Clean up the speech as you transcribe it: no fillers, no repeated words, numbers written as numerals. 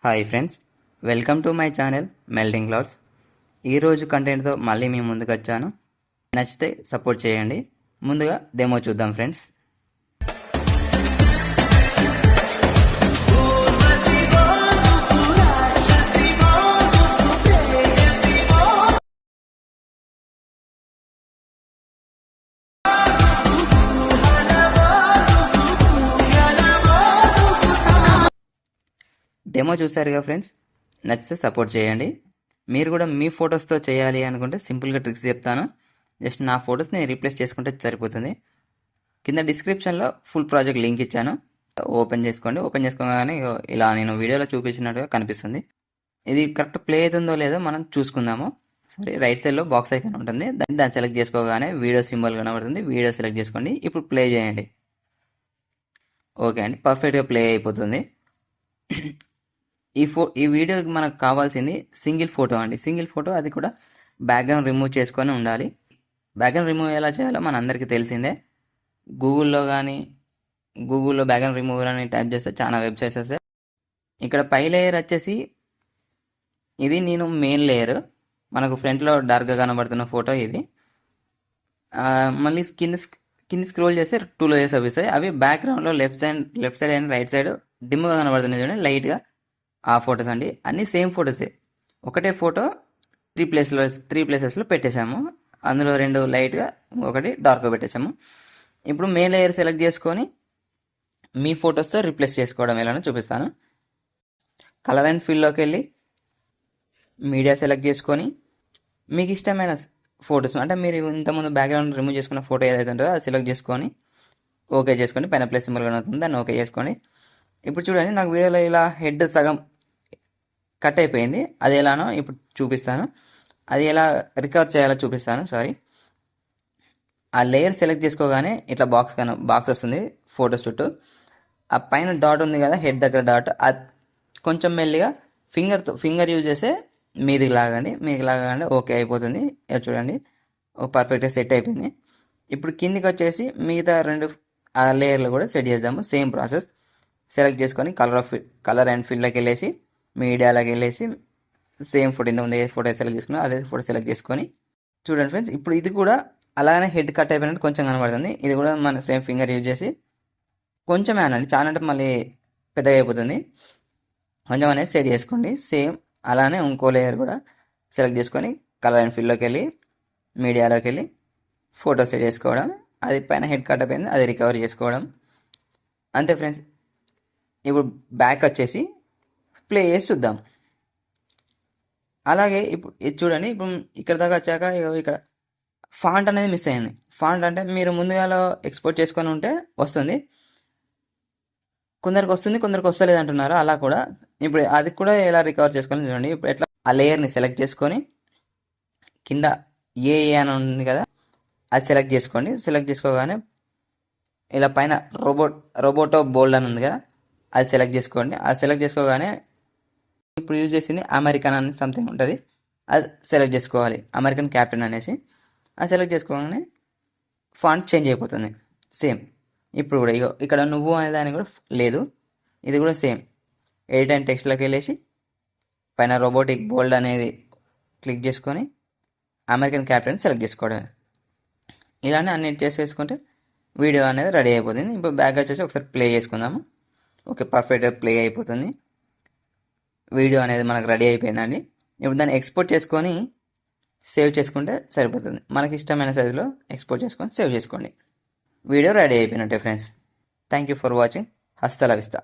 Hi friends, welcome to my channel melting clouds. ఈరోజు కంటెంట్తో మళ్ళీ మీ ముందుకు వచ్చాను. నచ్చితే సపోర్ట్ చేయండి. ముందుగా డెమో చూద్దాం ఫ్రెండ్స్. డెమో చూసారుగా ఫ్రెండ్స్, నచ్చితే సపోర్ట్ చేయండి. మీరు కూడా మీ ఫొటోస్తో చేయాలి అనుకుంటే సింపుల్గా ట్రిక్స్ చెప్తాను. జస్ట్ నా ఫొటోస్ని రీప్లేస్ చేసుకుంటే సరిపోతుంది. కింద డిస్క్రిప్షన్లో ఫుల్ ప్రాజెక్ట్ లింక్ ఇచ్చాను, ఓపెన్ చేసుకోండి. ఓపెన్ చేసుకోగానే ఇలా నేను వీడియోలో చూపించినట్టుగా కనిపిస్తుంది. ఇది కరెక్ట్ ప్లే అవుతుందో లేదో మనం చూసుకుందాము. సరే, రైట్ సైడ్లో బాక్స్ ఐకాన్ ఉంటుంది, దాన్ని సెలెక్ట్ చేసుకోగానే వీడియో సింబల్ కనబడుతుంది. వీడియో సెలెక్ట్ చేసుకోండి. ఇప్పుడు ప్లే చేయండి. ఓకే అండి, పర్ఫెక్ట్గా ప్లే అయిపోతుంది. ఈ వీడియోకి మనకు కావాల్సింది సింగిల్ ఫోటో అండి. సింగిల్ ఫోటో, అది కూడా బ్యాక్గ్రౌండ్ రిమూవ్ చేసుకొని ఉండాలి. బ్యాక్గ్రౌండ్ రిమూవ్ ఎలా చేయాలో మన అందరికీ తెలిసిందే. గూగుల్లో బ్యాక్గ్రౌండ్ రిమూవర్ అని టైప్ చేస్తే చాలా వెబ్సైట్స్ వస్తాయి. ఇక్కడ పై లేయర్ వచ్చేసి ఇది నేను మెయిన్ లేయర్. మనకు ఫ్రంట్లో డార్క్గా కనబడుతున్న ఫోటో ఇది. మళ్ళీ కింద స్క్రోల్ చేస్తే 2 లేయర్స్ అవి అవి బ్యాక్గ్రౌండ్లో left side and right side డిమ్గా కనబడుతున్నాయి చూడండి, లైట్గా. ఆ ఫొటోస్ అండి, అన్నీ సేమ్ ఫొటోసే. ఒకటే ఫోటో త్రీ ప్లేసెస్లో పెట్టేశాము. అందులో 2 లైట్గా, ఒకటి డార్క్గా పెట్టేశాము. ఇప్పుడు మెయిన్ లేయర్ సెలెక్ట్ చేసుకొని మీ ఫొటోస్తో రీప్లేస్ చేసుకోవడం ఎలానో చూపిస్తాను. కలర్ అండ్ ఫీల్డ్లోకి వెళ్ళి మీడియా సెలెక్ట్ చేసుకొని మీకు ఇష్టమైన ఫొటోస్, అంటే మీరు ఇంతకుముందు బ్యాక్గ్రౌండ్ రిమూవ్ చేసుకున్న ఫోటో ఏదైతే ఉంటుందో అది సెలెక్ట్ చేసుకొని ఓకే చేసుకోండి. పైన ప్లస్ సింబల్ కనబడుతుంది, దాన్ని ఓకే చేసుకోండి. ఇప్పుడు చూడండి, నాకు వీడియోలో ఇలా హెడ్ సగం కట్ అయిపోయింది. అది ఎలానో ఇప్పుడు చూపిస్తాను. అది ఎలా రికవర్ చేయాలో చూపిస్తాను. సారీ, ఆ లేయర్ సెలెక్ట్ చేసుకోగానే ఇట్లా బాక్స్ వస్తుంది ఫోటోస్ చుట్టూ. ఆ పైన డాట్ ఉంది కదా, హెడ్ దగ్గర డాట్, అది కొంచెం మెల్లిగా ఫింగర్ యూజ్ చేస్తే మీదికి లాగండి. ఓకే అయిపోతుంది. ఇలా చూడండి, పర్ఫెక్ట్గా సెట్ అయిపోయింది. ఇప్పుడు కిందికి వచ్చేసి మిగతా 2 ఆ లేయర్లు కూడా సెట్ చేద్దాము. Same process. సెలెక్ట్ చేసుకొని కలర్ అండ్ ఫీల్డ్లోకి వెళ్ళేసి మీడియాలోకి వెళ్ళేసి సేమ్ ఫోటో, ఇంతకుముందు ఏ ఫోటో సెలెక్ట్ చేసుకున్నా అదే ఫోటో సెలెక్ట్ చేసుకొని చూడండి ఫ్రెండ్స్. ఇప్పుడు ఇది కూడా అలానే హెడ్ కట్ అయిపోయినట్టు కొంచెం కనబడుతుంది. ఇది కూడా మన సేమ్ ఫింగర్ యూజ్ చేసి కొంచెమే అనండి, చాలా అంటే మళ్ళీ పెద్దగా అయిపోతుంది. కొంచెం అనేది సెట్ చేసుకోండి. సేమ్ అలానే ఇంకో లేయర్ కూడా సెలెక్ట్ చేసుకొని కలర్ అండ్ ఫీల్డ్లోకి వెళ్ళి మీడియాలోకి వెళ్ళి ఫోటో సెట్ చేసుకోవడం. అది పైన హెడ్ కట్ అయిపోయింది, అది రికవర్ చేసుకోవడం. అంతే ఫ్రెండ్స్. ఇప్పుడు బ్యాక్ వచ్చేసి ప్లే చేసి చూద్దాం. అలాగే ఇప్పుడు ఇది చూడండి, ఇప్పుడు ఇక్కడ దాకా వచ్చాక ఇక్కడ ఫాంట్ అనేది మిస్ అయింది. ఫాంట్ అంటే మీరు ముందుగాలో ఎక్స్పోర్ట్ చేసుకొని ఉంటే వస్తుంది, కొందరికి వస్తుంది, కొందరికి వస్తలేదు అంటున్నారు. అలా కూడా ఇప్పుడు అది కూడా ఎలా రికవర్ చేసుకోవాలని చూడండి. ఇప్పుడు ఎట్లా ఆ లేయర్ని సెలెక్ట్ చేసుకొని కింద ఏ అని ఉంది కదా, అది సెలెక్ట్ చేసుకోండి. సెలెక్ట్ చేసుకోగానే ఇలా పైన రోబోటో బోల్డ్ అని ఉంది కదా, అది సెలెక్ట్ చేసుకోండి. అది సెలెక్ట్ చేసుకోగానే ఇప్పుడు యూజ్ చేసింది అమెరికన్ అని సంథింగ్ ఉంటుంది, అది సెలెక్ట్ చేసుకోవాలి. అమెరికన్ క్యాప్టెన్ అనేసి అది సెలెక్ట్ చేసుకోగానే ఫాంట్ చేంజ్ అయిపోతుంది. సేమ్ ఇప్పుడు కూడా ఇక్కడ నువ్వు అనే దానికి కూడా లేదు, ఇది కూడా సేమ్. ఎడిట్ అండ్ టెక్స్ట్లోకి వెళ్ళేసి పైన రోబోటిక్ బోల్డ్ అనేది క్లిక్ చేసుకొని అమెరికన్ క్యాప్టెన్ సెలెక్ట్ చేసుకోవడమే. ఇలానే అన్ని చేసేసుకుంటే వీడియో అనేది రెడీ అయిపోతుంది. ఇప్పుడు బ్యాక్ వచ్చేసి ఒకసారి ప్లే చేసుకుందాము. ఓకే, పర్ఫెక్ట్గా ప్లే అయిపోతుంది. వీడియో అనేది మనకు రెడీ అయిపోయిందండి. ఇప్పుడు దాన్ని ఎక్స్పోర్ట్ చేసుకొని సేవ్ చేసుకుంటే సరిపోతుంది. మనకి ఇష్టమైన సైజులో ఎక్స్పోర్ట్ చేసుకొని సేవ్ చేసుకోండి. వీడియో రెడీ అయిపోయినట్టే friends. Thank you for watching. హస్త లవిస్తా.